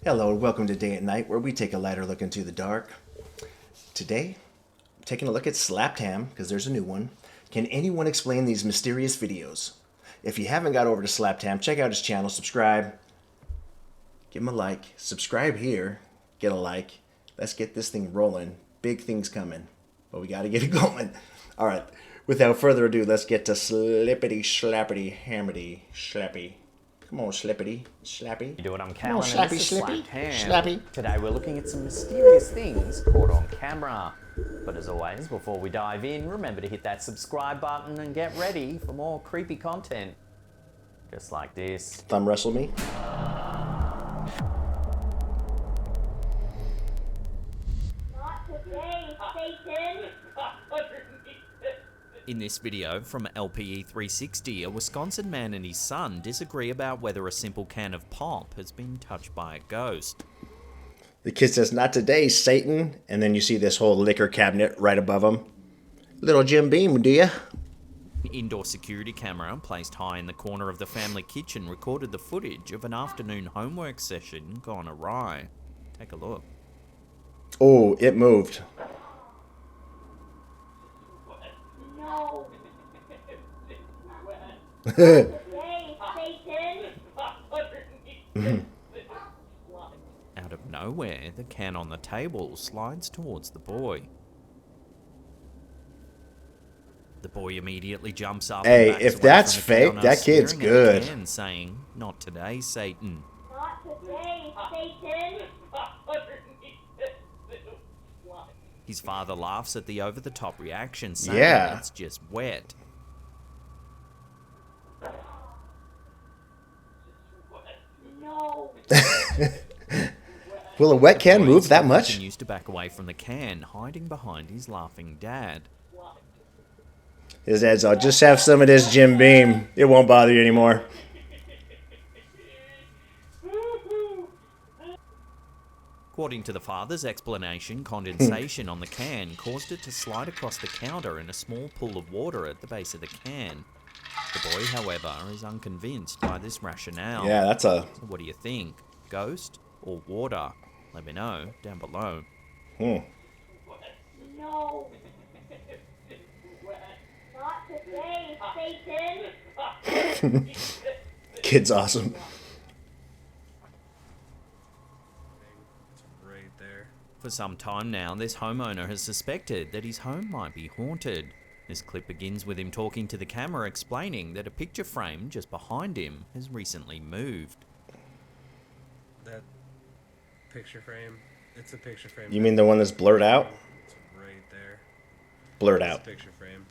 Hello and welcome to Day at Night, where we take a lighter look into the dark. Today, taking a look at Slapped Ham, because there's a new one. Can anyone explain these mysterious videos? If you haven't got over to Slapped Ham, check out his channel, subscribe, give him a like, subscribe here, get a like. Let's get this thing rolling. Big things coming, but we got to get it going. All right, without further ado, let's get to Slippity Slappity Hammity Slappy. Come on, Slippity, Slappy. You do what I'm Callan, Slappy, and this is Slippy, Slapped Ham. Slappy. Today we're looking at some mysterious things caught on camera. But as always, before we dive in, remember to hit that subscribe button and get ready for more creepy content. Just like this. Thumb wrestle me. Not today, Satan! In this video from LPE 360, a Wisconsin man and his son disagree about whether a simple can of pop has been touched by a ghost. The kid says, "Not today, Satan." And then you see this whole liquor cabinet right above him. Little Jim Beam, do ya? An indoor security camera placed high in the corner of the family kitchen recorded the footage of an afternoon homework session gone awry. Take a look. Oh, it moved. No! Today, Satan! Out of nowhere, the can on the table slides towards the boy. The boy immediately jumps up. Hey, and backs if away that's from the fake, counter, that kid's staring at good. the can, saying, "Not today, Satan." Not today, Satan! His father laughs at the over-the-top reaction, saying, Yeah. "It's just wet." No! Will a wet can Boy move that still much? continues to back away from the can, hiding behind his laughing dad. His dad's all, "Just have some of this Jim Beam. It won't bother you anymore." According to the father's explanation, condensation on the can caused it to slide across the counter in a small pool of water at the base of the can. The boy, however, is unconvinced by this rationale. Yeah, that's a... So what do you think? Ghost or water? Let me know down below. No! Not today, Satan! Kid's awesome. Right there. For some time now, this homeowner has suspected that his home might be haunted. This clip begins with him talking to the camera, explaining that a picture frame just behind him has recently moved. That picture frame. It's a picture frame. You mean the one that's blurred out? It's right there. Blurred It's out. a picture frame.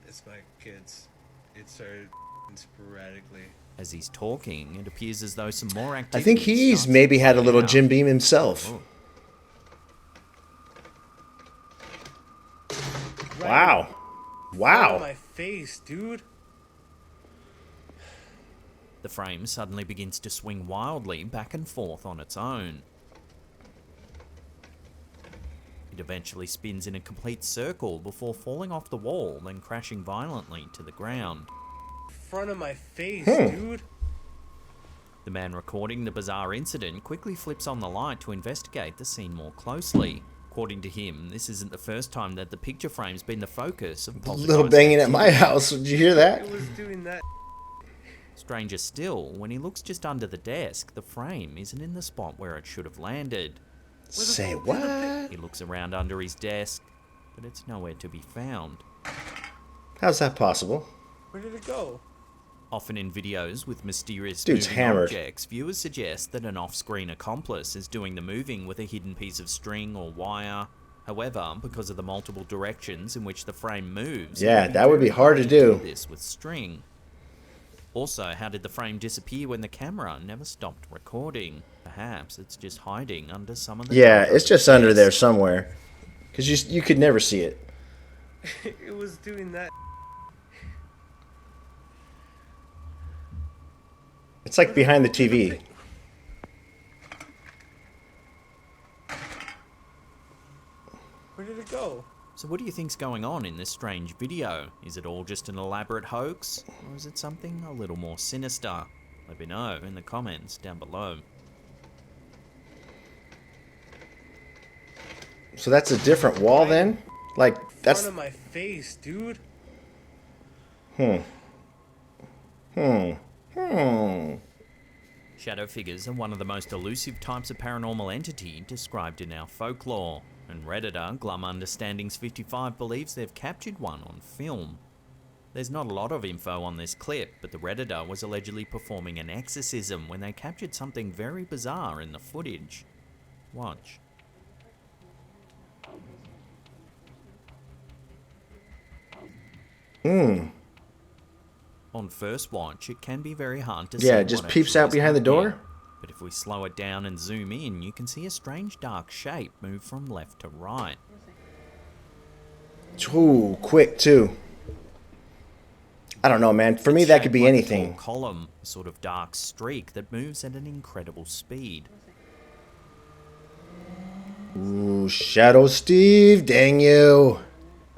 It's my kids. It started sporadically. As he's talking, it appears as though some more activity I think he's starts maybe had a to little play out. Jim Beam himself. Oh. Wow. Oh, Wow. my face, dude. The frame suddenly begins to swing wildly back and forth on its own. It eventually spins in a complete circle before falling off the wall, then crashing violently to the ground. Front of my face, dude. The man recording the bizarre incident quickly flips on the light to investigate the scene more closely. According to him, this isn't the first time that the picture frame's been the focus of poltergeist Little banging at activity. my house. Did you hear that? It was doing that. Stranger still, when he looks just under the desk, the frame isn't in the spot where it should have landed. Say what? He looks around under his desk, but it's nowhere to be found. How's that possible? Where did it go? Often in videos with mysterious Dude's moving hammered. objects, viewers suggest that an off-screen accomplice is doing the moving with a hidden piece of string or wire. However, because of the multiple directions in which the frame moves, it Yeah, that would be hard to do. this with string. Also, how did the frame disappear when the camera never stopped recording? Perhaps it's just hiding under some of the... Yeah, cover it's of just the under desk. there somewhere. Because you could never see it. It was doing that. It's like behind the TV. Where did it go? So what do you think's going on in this strange video? Is it all just an elaborate hoax? Or is it something a little more sinister? Let me know in the comments down below. So that's a different wall then? Like, that's... Front of my face, dude. Shadow figures are one of the most elusive types of paranormal entity described in our folklore, and Redditor Glum Understandings 55 believes they've captured one on film. There's not a lot of info on this clip, but the Redditor was allegedly performing an exorcism when they captured something very bizarre in the footage. Watch. On first watch, it can be very hard to see. Yeah, it just what peeps actually out is behind the happening. door. But if we slow it down and zoom in, you can see a strange dark shape move from left to right. Ooh, quick too. I don't know, man. For me, It's that could shaped be like a anything. tall column, a sort of dark streak that moves at an incredible speed. Ooh, Shadow Steve, dang you.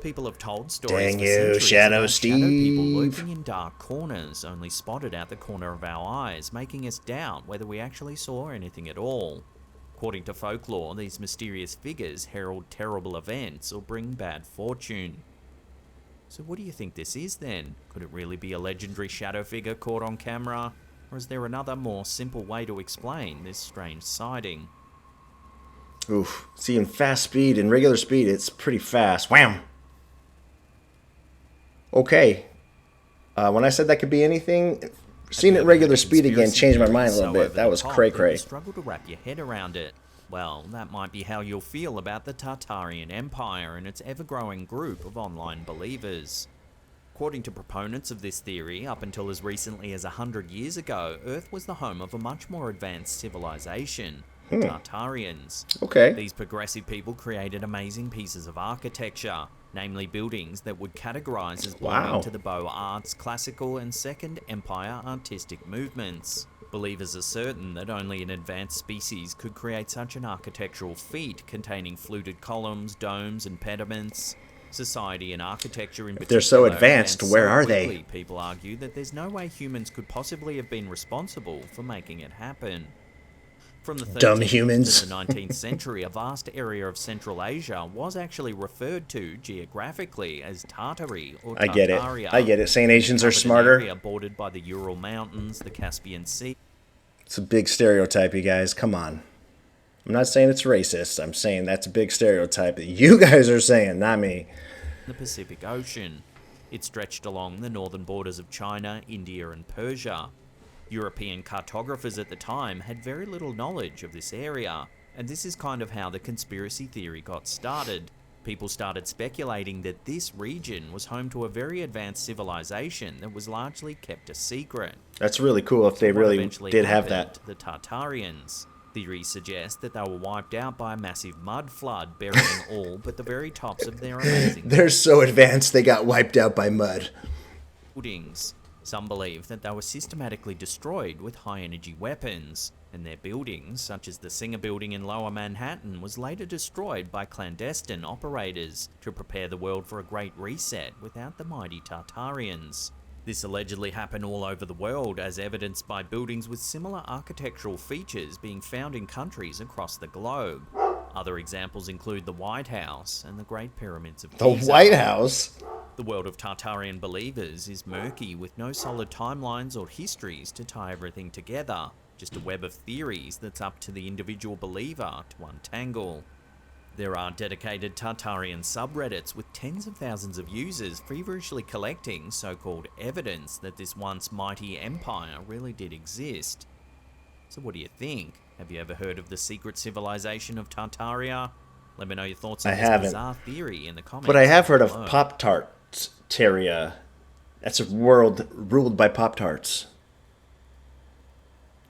People have told stories Dang for you, centuries Shadow about shadow people Steve. lurking in dark corners, only spotted out the corner of our eyes, making us doubt whether we actually saw anything at all. According to folklore, these mysterious figures herald terrible events or bring bad fortune. So what do you think this is then? Could it really be a legendary shadow figure caught on camera? Or is there another more simple way to explain this strange sighting? Oof. See, in fast speed and regular speed, it's pretty fast. Wham! Okay. When I said that could be anything, seeing it Have you ever regular heard speed again conspiracy changed my theories mind a little so bit. over That the was top cray that cray. you struggle to wrap your head around it? Well, that might be how you'll feel about the Tartarian Empire and its ever-growing group of online believers. According to proponents of this theory, up until as recently as 100 years ago, Earth was the home of a much more advanced civilization, the Tartarians. Okay. These progressive people created amazing pieces of architecture, namely buildings that would categorize as belonging Wow. to the Beaux Arts, classical and Second Empire artistic movements. Believers are certain that only an advanced species could create such an architectural feat containing fluted columns, domes and pediments. Society and architecture in particular. they're so advanced, advanced where so are they? quickly, people argue that there's no way humans could possibly have been responsible for making it happen. From the 13th Dumb humans. to the 19th century, a vast area of Central Asia was actually referred to geographically as Tartary or I get it. Tartaria. I get it. Saying Asians are Covered an smarter. area bordered by the Ural Mountains, the Caspian Sea, It's a big stereotype, you guys. Come on. I'm not saying it's racist. I'm saying that's a big stereotype that you guys are saying, not me. the Pacific Ocean. It stretched along the northern borders of China, India, and Persia. European cartographers at the time had very little knowledge of this area, and this is kind of how the conspiracy theory got started. People started speculating that this region was home to a very advanced civilization that was largely kept a secret. That's really cool if they What really eventually did have happened that. to the Tartarians. Theories suggest that they were wiped out by a massive mud flood, burying all but the very tops of their amazing They're so advanced they got wiped out by mud. buildings. Some believe that they were systematically destroyed with high-energy weapons, and their buildings, such as the Singer Building in Lower Manhattan, was later destroyed by clandestine operators to prepare the world for a great reset without the mighty Tartarians. This allegedly happened all over the world, as evidenced by buildings with similar architectural features being found in countries across the globe. Other examples include the White House and the Great Pyramids of The Giza. White House? The world of Tartarian believers is murky, with no solid timelines or histories to tie everything together, just a web of theories that's up to the individual believer to untangle. There are dedicated Tartarian subreddits with tens of thousands of users feverishly collecting so-called evidence that this once mighty empire really did exist. So what do you think? Have you ever heard of the secret civilization of Tartaria? Let me know your thoughts on I this haven't. bizarre theory in the comments. But I have heard below. of Pop-Tarts-Taria. That's a world ruled by Pop-Tarts.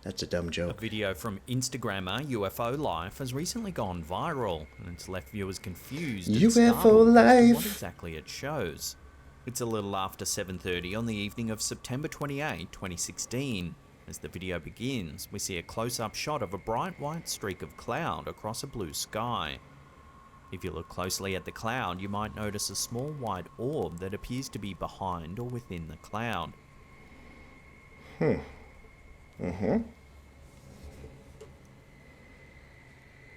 That's a dumb A joke. video from Instagrammer UFO Life has recently gone viral, and it's left viewers confused and UFO startled as to what Life. exactly it shows. It's a little after 7:30 on the evening of September 28, 2016. As the video begins, we see a close-up shot of a bright white streak of cloud across a blue sky. If you look closely at the cloud, you might notice a small white orb that appears to be behind or within the cloud.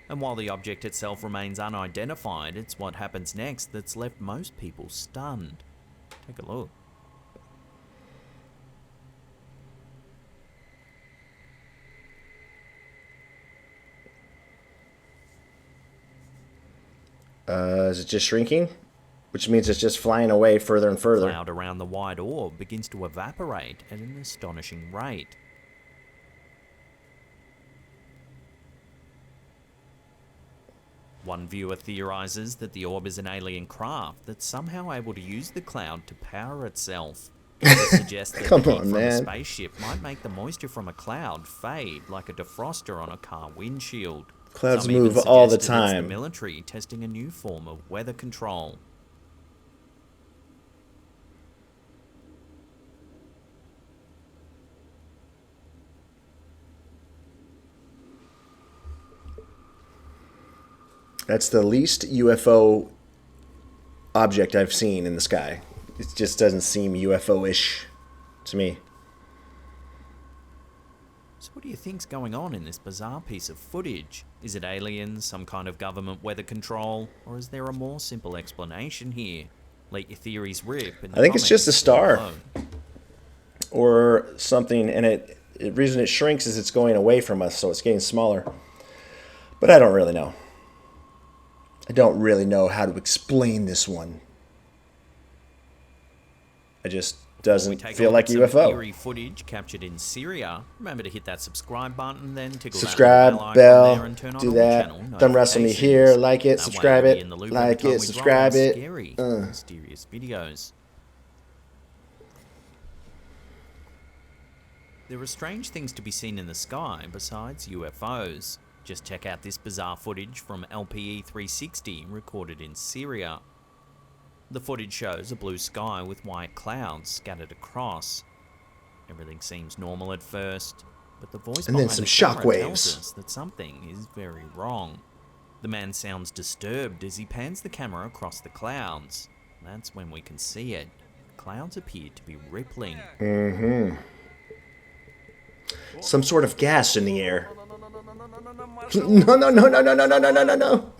And while the object itself remains unidentified, it's what happens next that's left most people stunned. Take a look. Is it just shrinking? Which means it's just flying away further and further. The cloud around the white orb begins to evaporate at an astonishing rate. One viewer theorizes that the orb is an alien craft that's somehow able to use the cloud to power itself. This suggests that Come the heat on, from a man. spaceship might make the moisture from a cloud fade like a defroster on a car windshield. Clouds Some even move all the suggested it's time. the military testing a new form of weather control. That's the least UFO object I've seen in the sky. It just doesn't seem UFO-ish to me. So what do you think's going on in this bizarre piece of footage? Is it aliens, some kind of government weather control, or is there a more simple explanation here? Let your theories rip. In the I think it's just a comments star. below. Or something, and the reason it shrinks is it's going away from us, so it's getting smaller. But I don't really know. I don't really know how to explain this one. It just We doesn't take a feel look like at some UFO. eerie footage captured in Syria. Remember to hit that subscribe button, then tickle Subscribe, that little bell, there and turn on do all that. channel Thumb wrestle me here, notifications. like it, That way subscribe you'll be it, in the loop like every it, time we drop subscribe more it. Scary, mysterious videos. There are strange things to be seen in the sky besides UFOs. Just check out this bizarre footage from LPE 360 recorded in Syria. The footage shows a blue sky with white clouds scattered across. Everything seems normal at first, but the voice And then behind some the camera shock tells waves. us that something is very wrong. The man sounds disturbed as he pans the camera across the clouds. That's when we can see it. The clouds appear to be rippling. Some sort of gas in the air. No, no, no, no, no, no, no, no, no, no, no.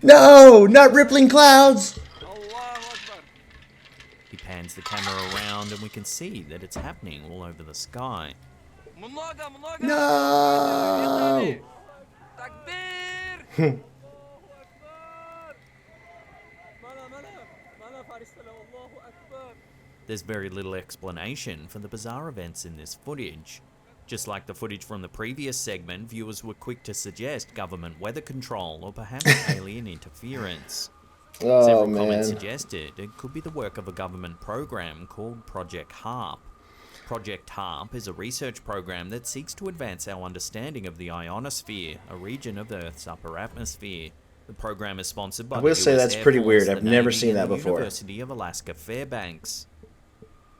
No, not rippling clouds. He pans the camera around and we can see that it's happening all over the sky. No. There's very little explanation for the bizarre events in this footage. Just like the footage from the previous segment, viewers were quick to suggest government weather control or perhaps alien interference. Oh, Several man. comments suggested it could be the work of a government program called Project HARP. Project HARP is a research program that seeks to advance our understanding of the ionosphere, a region of Earth's upper atmosphere. The program is sponsored by I will the say US that's Air pretty Force, weird. the I've never Navy, seen and that the before. University of Alaska Fairbanks.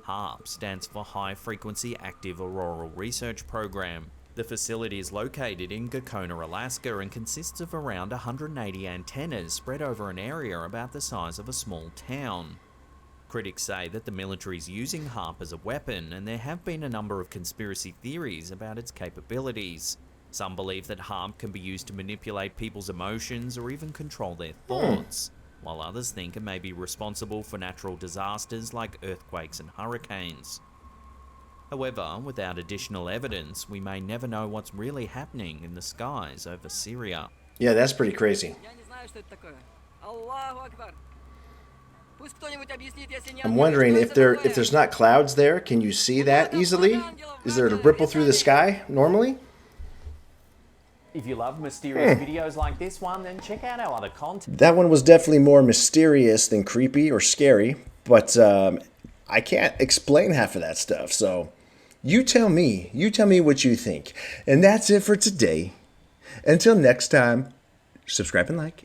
HARP stands for High Frequency Active Auroral Research Program. The facility is located in Gakona, Alaska and consists of around 180 antennas spread over an area about the size of a small town. Critics say that the military is using HARP as a weapon, and there have been a number of conspiracy theories about its capabilities. Some believe that HARP can be used to manipulate people's emotions or even control their thoughts, while others think it may be responsible for natural disasters like earthquakes and hurricanes. However, without additional evidence, we may never know what's really happening in the skies over Syria. Yeah, that's pretty crazy. I'm wondering if there's not clouds there, can you see that easily? Is there a ripple through the sky normally? If you love mysterious videos like this one, then check out our other content. That one was definitely more mysterious than creepy or scary, but I can't explain half of that stuff. So you tell me what you think. And that's it for today. Until next time, subscribe and like.